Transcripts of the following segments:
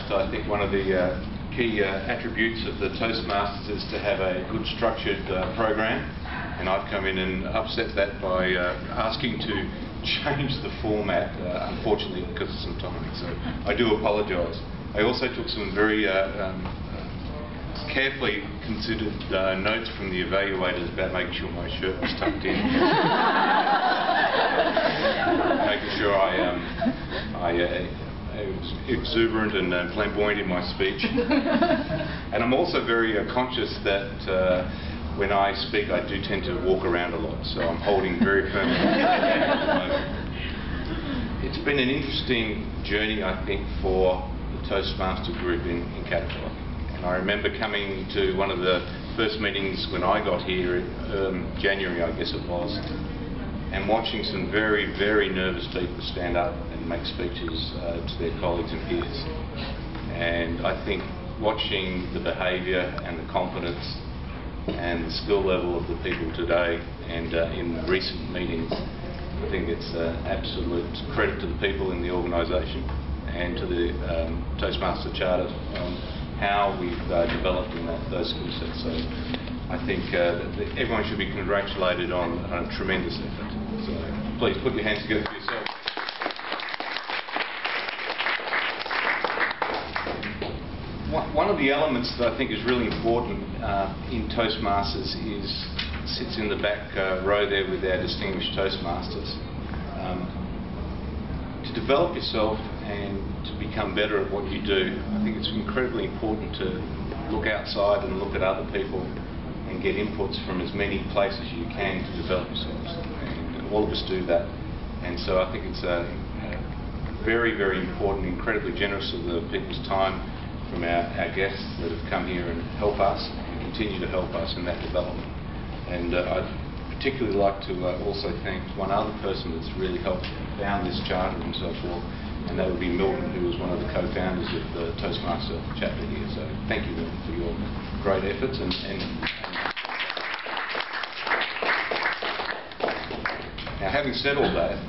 foremost, I think one of the key attributes of the Toastmasters is to have a good structured program, and I've come in and upset that by asking to change the format, unfortunately because of some timing, so I do apologise. I also took some very carefully considered notes from the evaluators about making sure my shirt was tucked in, making sure I was exuberant and flamboyant in my speech. And I'm also very conscious that when I speak I do tend to walk around a lot, so I'm holding very firmly at the moment. It's been an interesting journey, I think, for the Toastmaster group in Caterpillar. And I remember coming to one of the first meetings when I got here, January I guess it was, and watching some very, very nervous people stand up and make speeches to their colleagues and peers. And I think watching the behaviour and the confidence and the skill level of the people today and in recent meetings, I think it's absolute credit to the people in the organisation and to the Toastmaster Charter how we've developed in those skill sets. So I think everyone should be congratulated on a tremendous effort. So please put your hands together for yourself. One of the elements that I think is really important in Toastmasters sits in the back row there with our distinguished Toastmasters. To develop yourself and to become better at what you do, I think it's incredibly important to look outside and look at other people and get inputs from as many places as you can to develop yourselves. And all of us do that. And so I think it's very, very important, incredibly generous of the people's time from our guests that have come here and help us and continue to help us in that development. And I'd particularly like to also thank one other person that's really helped found this charter and so forth, and that would be Milton, who was one of the co-founders of the Toastmaster chapter here. So thank you, Milton, for your great efforts. And now, having said all that,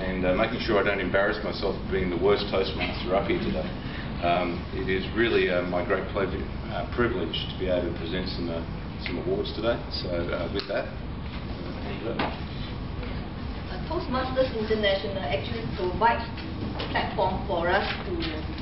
and making sure I don't embarrass myself for being the worst Toastmaster up here today, it is really my great privilege to be able to present some awards today. So with that, Toastmasters International actually provides a platform for us to